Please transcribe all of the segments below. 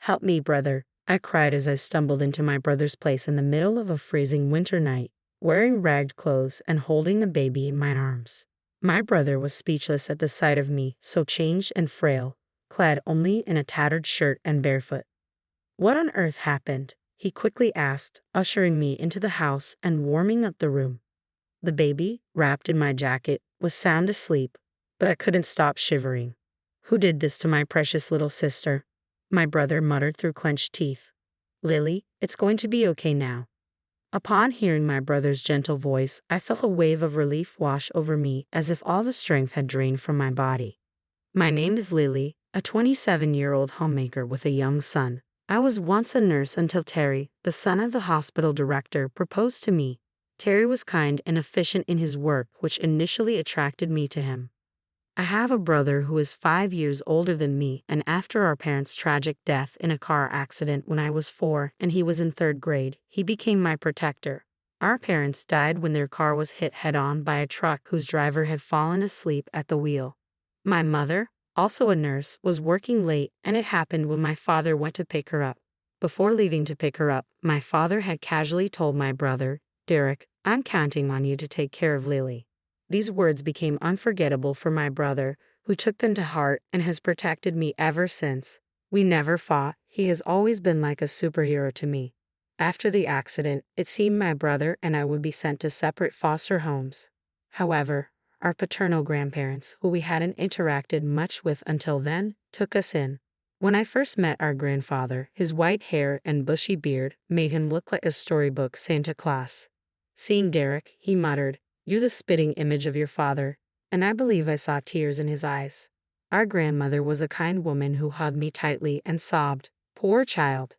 Help me, brother, I cried as I stumbled into my brother's place in the middle of a freezing winter night, wearing ragged clothes and holding a baby in my arms. My brother was speechless at the sight of me, so changed and frail, clad only in a tattered shirt and barefoot. What on earth happened? He quickly asked, ushering me into the house and warming up the room. The baby, wrapped in my jacket, was sound asleep, but I couldn't stop shivering. Who did this to my precious little sister? My brother muttered through clenched teeth. Lily, it's going to be okay now. Upon hearing my brother's gentle voice, I felt a wave of relief wash over me as if all the strength had drained from my body. My name is Lily, a 27-year-old homemaker with a young son. I was once a nurse until Terry, the son of the hospital director, proposed to me. Terry was kind and efficient in his work, which initially attracted me to him. I have a brother who is 5 years older than me, and after our parents' tragic death in a car accident when I was 4 and he was in 3rd grade, he became my protector. Our parents died when their car was hit head-on by a truck whose driver had fallen asleep at the wheel. My mother, also a nurse, was working late, and it happened when my father went to pick her up. Before leaving to pick her up, my father had casually told my brother, Derek, I'm counting on you to take care of Lily. These words became unforgettable for my brother, who took them to heart and has protected me ever since. We never fought. He has always been like a superhero to me. After the accident, it seemed my brother and I would be sent to separate foster homes. However, our paternal grandparents, who we hadn't interacted much with until then, took us in. When I first met our grandfather, his white hair and bushy beard made him look like a storybook Santa Claus. Seeing Derek, he muttered, "You're the spitting image of your father," and I believe I saw tears in his eyes. Our grandmother was a kind woman who hugged me tightly and sobbed, "Poor child."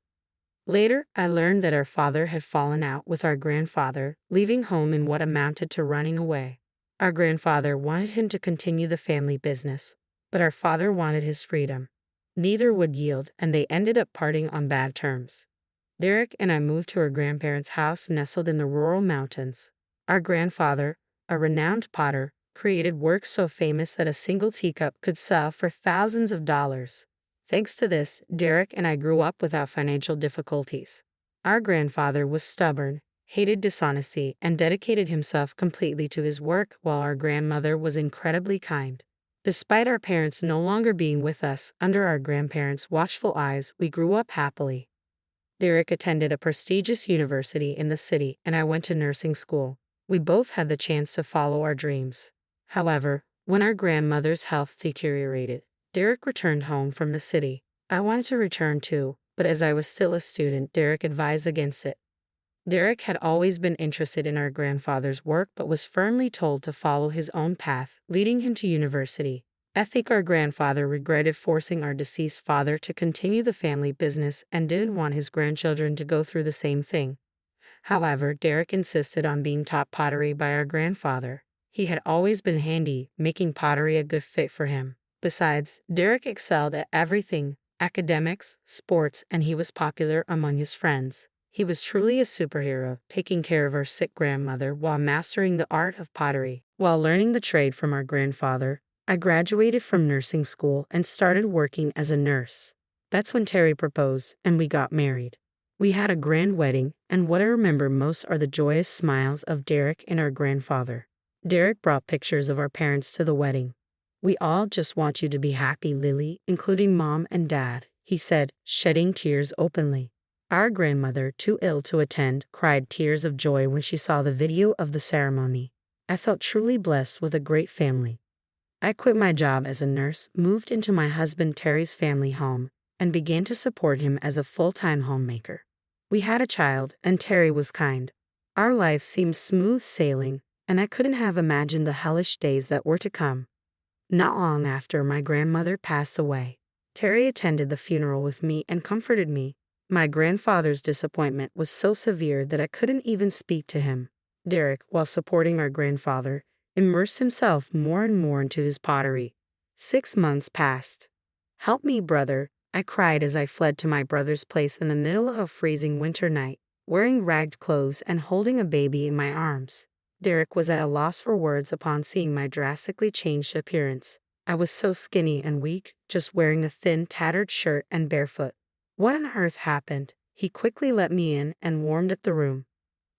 Later, I learned that our father had fallen out with our grandfather, leaving home in what amounted to running away. Our grandfather wanted him to continue the family business, but our father wanted his freedom. Neither would yield, and they ended up parting on bad terms. Derek and I moved to our grandparents' house nestled in the rural mountains. Our grandfather, a renowned potter, created works so famous that a single teacup could sell for thousands of dollars. Thanks to this, Derek and I grew up without financial difficulties. Our grandfather was stubborn, hated dishonesty, and dedicated himself completely to his work, while our grandmother was incredibly kind. Despite our parents no longer being with us, under our grandparents' watchful eyes, we grew up happily. Derek attended a prestigious university in the city, and I went to nursing school. We both had the chance to follow our dreams. However, when our grandmother's health deteriorated, Derek returned home from the city. I wanted to return too, but as I was still a student, Derek advised against it. Derek had always been interested in our grandfather's work but was firmly told to follow his own path, leading him to university. I think our grandfather regretted forcing our deceased father to continue the family business and didn't want his grandchildren to go through the same thing. However, Derek insisted on being taught pottery by our grandfather. He had always been handy, making pottery a good fit for him. Besides, Derek excelled at everything: academics, sports, and he was popular among his friends. He was truly a superhero, taking care of our sick grandmother while mastering the art of pottery. While learning the trade from our grandfather, I graduated from nursing school and started working as a nurse. That's when Terry proposed, and we got married. We had a grand wedding, and what I remember most are the joyous smiles of Derek and our grandfather. Derek brought pictures of our parents to the wedding. "We all just want you to be happy, Lily, including Mom and Dad," he said, shedding tears openly. Our grandmother, too ill to attend, cried tears of joy when she saw the video of the ceremony. I felt truly blessed with a great family. I quit my job as a nurse, moved into my husband Terry's family home, and began to support him as a full-time homemaker. We had a child, and Terry was kind. Our life seemed smooth sailing, and I couldn't have imagined the hellish days that were to come. Not long after my grandmother passed away, Terry attended the funeral with me and comforted me. My grandfather's disappointment was so severe that I couldn't even speak to him. Derek, while supporting our grandfather, immersed himself more and more into his pottery. 6 months passed. "Help me, brother," I cried as I fled to my brother's place in the middle of a freezing winter night, wearing ragged clothes and holding a baby in my arms. Derek was at a loss for words upon seeing my drastically changed appearance. I was so skinny and weak, just wearing a thin, tattered shirt and barefoot. What on earth happened? He quickly let me in and warmed up the room.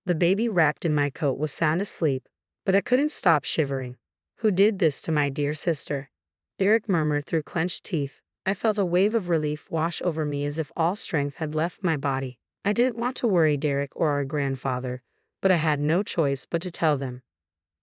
The baby wrapped in my coat was sound asleep, but I couldn't stop shivering. Who did this to my dear sister? Derek murmured through clenched teeth. I felt a wave of relief wash over me as if all strength had left my body. I didn't want to worry Derek or our grandfather, but I had no choice but to tell them.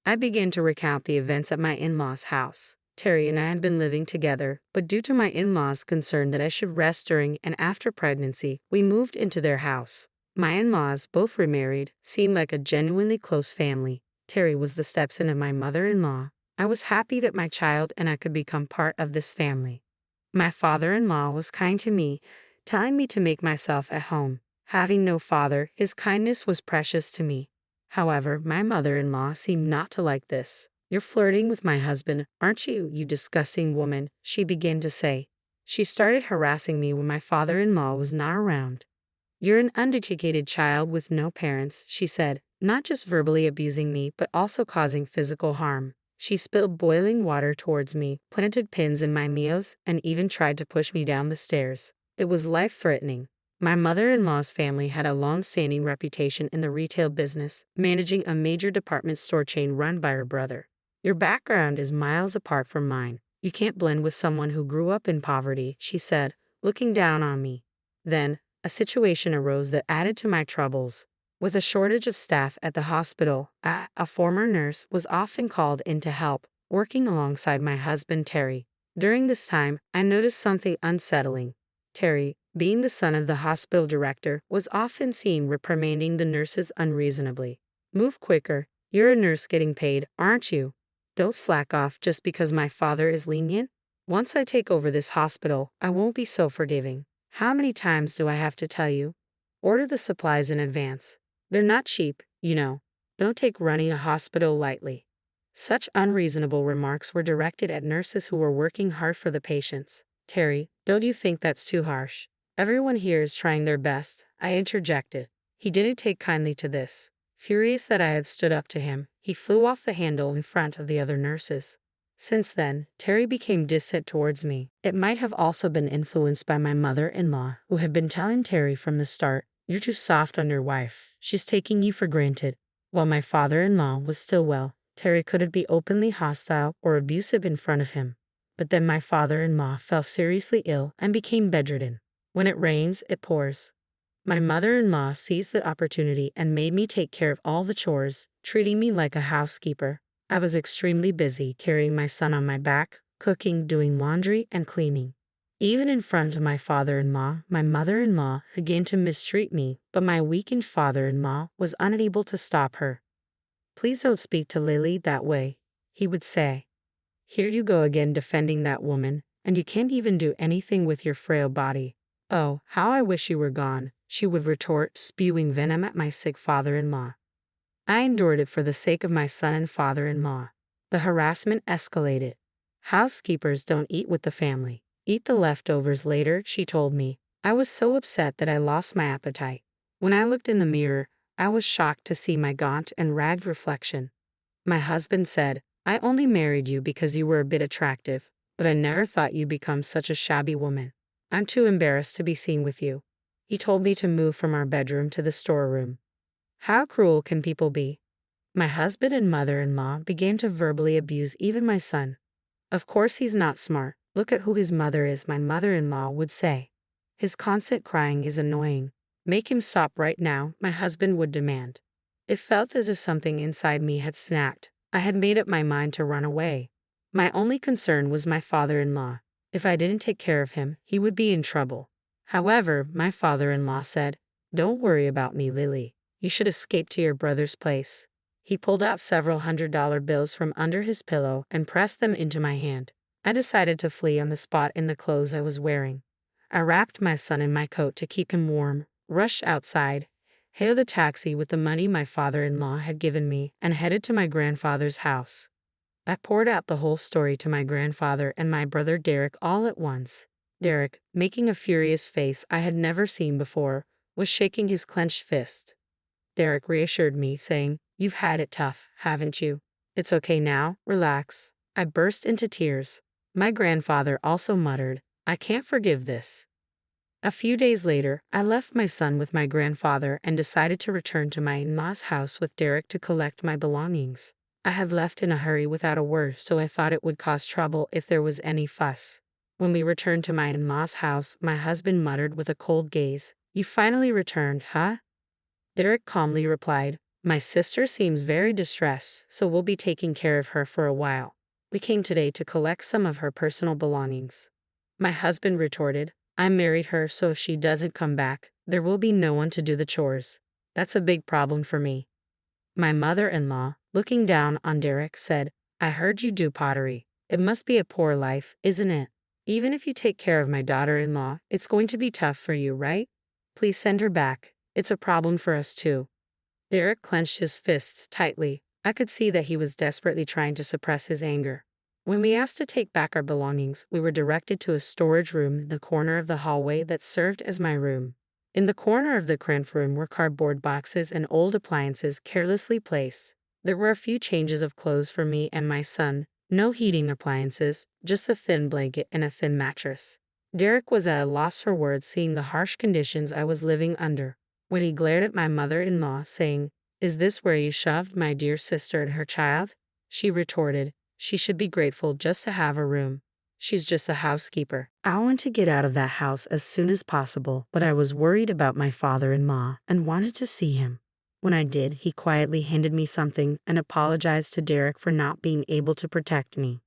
I began to recount the events at my in-laws' house. Terry and I had been living together, but due to my in-laws' concern that I should rest during and after pregnancy, we moved into their house. My in-laws, both remarried, seemed like a genuinely close family. Terry was the stepson of my mother-in-law. I was happy that my child and I could become part of this family. My father-in-law was kind to me, telling me to make myself at home. Having no father, his kindness was precious to me. However, my mother-in-law seemed not to like this. "You're flirting with my husband, aren't you, you disgusting woman?" she began to say. She started harassing me when my father-in-law was not around. "You're an uneducated child with no parents," she said, not just verbally abusing me but also causing physical harm. She spilled boiling water towards me, planted pins in my meals, and even tried to push me down the stairs. It was life-threatening. My mother-in-law's family had a long-standing reputation in the retail business, managing a major department store chain run by her brother. "Your background is miles apart from mine. You can't blend with someone who grew up in poverty," she said, looking down on me. Then, a situation arose that added to my troubles. With a shortage of staff at the hospital, a former nurse was often called in to help, working alongside my husband Terry. During this time, I noticed something unsettling. Terry, being the son of the hospital director, was often seen reprimanding the nurses unreasonably. "Move quicker. You're a nurse getting paid, aren't you? Don't slack off just because my father is lenient. Once I take over this hospital, I won't be so forgiving. How many times do I have to tell you? Order the supplies in advance. They're not cheap, you know. Don't take running a hospital lightly." Such unreasonable remarks were directed at nurses who were working hard for the patients. "Terry, don't you think that's too harsh? Everyone here is trying their best," I interjected. He didn't take kindly to this. Furious that I had stood up to him, he flew off the handle in front of the other nurses. Since then, Terry became distant towards me. It might have also been influenced by my mother-in-law, who had been telling Terry from the start, "You're too soft on your wife. She's taking you for granted." While my father-in-law was still well, Terry couldn't be openly hostile or abusive in front of him. But then my father-in-law fell seriously ill and became bedridden. When it rains, it pours. My mother-in-law seized the opportunity and made me take care of all the chores, treating me like a housekeeper. I was extremely busy carrying my son on my back, cooking, doing laundry, and cleaning. Even in front of my father-in-law, my mother-in-law began to mistreat me, but my weakened father-in-law was unable to stop her. "Please don't speak to Lily that way," he would say. "Here you go again defending that woman, and you can't even do anything with your frail body." "Oh, how I wish you were gone," she would retort, spewing venom at my sick father-in-law. I endured it for the sake of my son and father-in-law. The harassment escalated. "Housekeepers don't eat with the family. Eat the leftovers later," she told me. I was so upset that I lost my appetite. When I looked in the mirror, I was shocked to see my gaunt and ragged reflection. My husband said, "I only married you because you were a bit attractive, but I never thought you'd become such a shabby woman. I'm too embarrassed to be seen with you." He told me to move from our bedroom to the storeroom. How cruel can people be? My husband and mother-in-law began to verbally abuse even my son. "Of course he's not smart. Look at who his mother is," my mother-in-law would say. "His constant crying is annoying. Make him stop right now," my husband would demand. It felt as if something inside me had snapped. I had made up my mind to run away. My only concern was my father-in-law. If I didn't take care of him, he would be in trouble. However, my father-in-law said, "Don't worry about me, Lily. You should escape to your brother's place." He pulled out several $100 bills from under his pillow and pressed them into my hand. I decided to flee on the spot in the clothes I was wearing. I wrapped my son in my coat to keep him warm, rushed outside, hailed a taxi with the money my father-in-law had given me, and headed to my grandfather's house. I poured out the whole story to my grandfather and my brother Derek all at once. Derek, making a furious face I had never seen before, was shaking his clenched fist. Derek reassured me, saying, "You've had it tough, haven't you? It's okay now, relax." I burst into tears. My grandfather also muttered, "I can't forgive this." A few days later, I left my son with my grandfather and decided to return to my in-laws' house with Derek to collect my belongings. I had left in a hurry without a word, so I thought it would cause trouble if there was any fuss. When we returned to my in-laws' house, my husband muttered with a cold gaze, "You finally returned, huh?" Derek calmly replied, "My sister seems very distressed, so we'll be taking care of her for a while. We came today to collect some of her personal belongings." My husband retorted, "I married her, so if she doesn't come back, there will be no one to do the chores. That's a big problem for me." My mother-in-law, looking down on Derek, said, "I heard you do pottery. It must be a poor life, isn't it? Even if you take care of my daughter-in-law, it's going to be tough for you, right? Please send her back. It's a problem for us too." Derek clenched his fists tightly. I could see that he was desperately trying to suppress his anger. When we asked to take back our belongings, we were directed to a storage room in the corner of the hallway that served as my room. In the corner of the cramped room were cardboard boxes and old appliances carelessly placed. There were a few changes of clothes for me and my son, no heating appliances, just a thin blanket and a thin mattress. Derek was at a loss for words, seeing the harsh conditions I was living under. When he glared at my mother-in-law, saying, "Is this where you shoved my dear sister and her child?" she retorted, "She should be grateful just to have a room. She's just a housekeeper." I wanted to get out of that house as soon as possible, but I was worried about my father-in-law and wanted to see him. When I did, he quietly handed me something and apologized to Derek for not being able to protect me.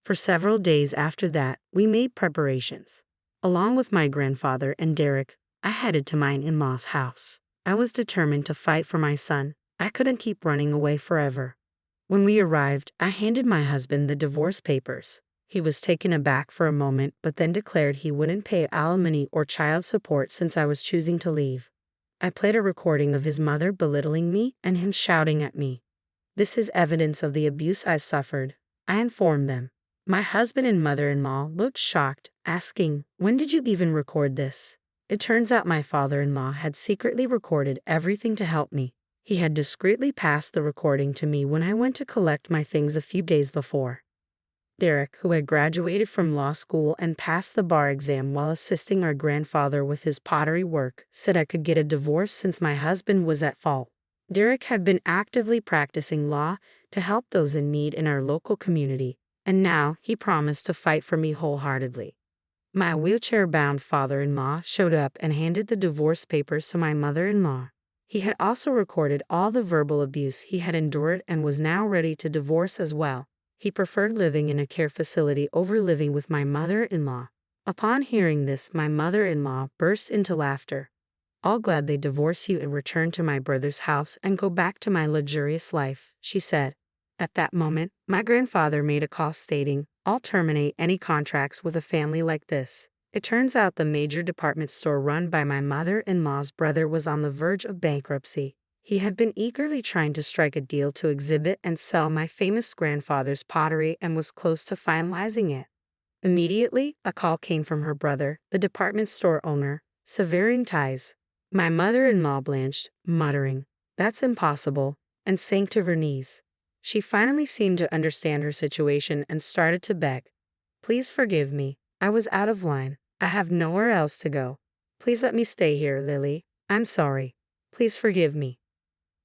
For several days after that, we made preparations. Along with my grandfather and Derek, I headed to my in-laws' house. I was determined to fight for my son. I couldn't keep running away forever. When we arrived, I handed my husband the divorce papers. He was taken aback for a moment, but then declared he wouldn't pay alimony or child support since I was choosing to leave. I played a recording of his mother belittling me and him shouting at me. "This is evidence of the abuse I suffered," I informed them. My husband and mother-in-law looked shocked, asking, "When did you even record this?" It turns out my father-in-law had secretly recorded everything to help me. He had discreetly passed the recording to me when I went to collect my things a few days before. Derek, who had graduated from law school and passed the bar exam while assisting our grandfather with his pottery work, said I could get a divorce since my husband was at fault. Derek had been actively practicing law to help those in need in our local community, and now he promised to fight for me wholeheartedly. My wheelchair-bound father-in-law showed up and handed the divorce papers to my mother-in-law. He had also recorded all the verbal abuse he had endured and was now ready to divorce as well. He preferred living in a care facility over living with my mother-in-law. Upon hearing this, my mother-in-law burst into laughter. "I'll gladly divorce you and return to my brother's house and go back to my luxurious life," she said. At that moment, my grandfather made a call stating, "I'll terminate any contracts with a family like this." It turns out the major department store run by my mother-in-law's brother was on the verge of bankruptcy. He had been eagerly trying to strike a deal to exhibit and sell my famous grandfather's pottery and was close to finalizing it. Immediately, a call came from her brother, the department store owner, severing ties. My mother-in-law blanched, muttering, "That's impossible," and sank to her knees. She finally seemed to understand her situation and started to beg. "Please forgive me. I was out of line. I have nowhere else to go. Please let me stay here, Lily. I'm sorry. Please forgive me."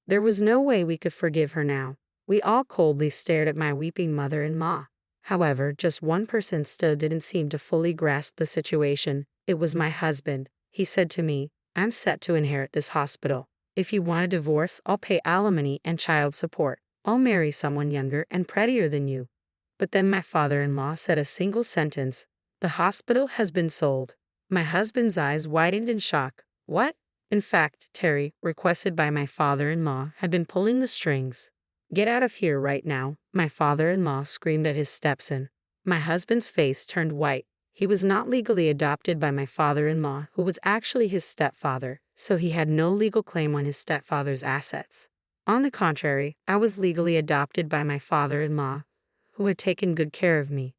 There was no way we could forgive her now. We all coldly stared at my weeping mother-in-law. However, just one person still didn't seem to fully grasp the situation. It was my husband. He said to me, "I'm set to inherit this hospital. If you want a divorce, I'll pay alimony and child support. I'll marry someone younger and prettier than you." But then my father-in-law said a single sentence, "The hospital has been sold." My husband's eyes widened in shock. What? In fact, Terry, requested by my father-in-law, had been pulling the strings. "Get out of here right now," my father-in-law screamed at his stepson. My husband's face turned white. He was not legally adopted by my father-in-law, who was actually his stepfather, so he had no legal claim on his stepfather's assets. On the contrary, I was legally adopted by my father-in-law, who had taken good care of me.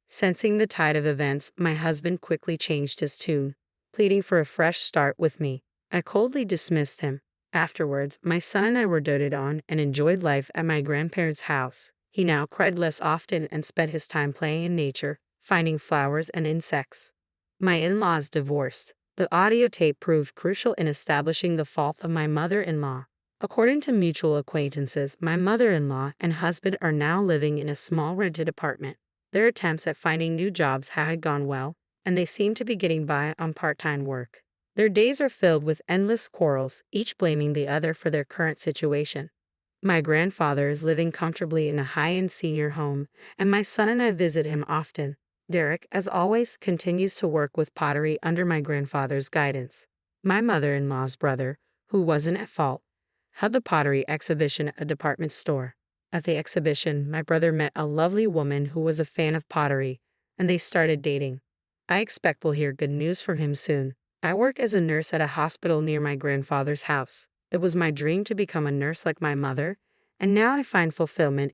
Sensing the tide of events, my husband quickly changed his tune, pleading for a fresh start with me. I coldly dismissed him. Afterwards, my son and I were doted on and enjoyed life at my grandparents' house. He now cried less often and spent his time playing in nature, finding flowers and insects. My in-laws divorced. The audio tape proved crucial in establishing the fault of my mother-in-law. According to mutual acquaintances, my mother-in-law and husband are now living in a small rented apartment. Their attempts at finding new jobs had gone well, and they seem to be getting by on part-time work. Their days are filled with endless quarrels, each blaming the other for their current situation. My grandfather is living comfortably in a high-end senior home, and my son and I visit him often. Derek, as always, continues to work with pottery under my grandfather's guidance. My mother-in-law's brother, who wasn't at fault, had the pottery exhibition at a department store. At the exhibition, my brother met a lovely woman who was a fan of pottery, and they started dating. I expect we'll hear good news from him soon. I work as a nurse at a hospital near my grandfather's house. It was my dream to become a nurse like my mother, and now I find fulfillment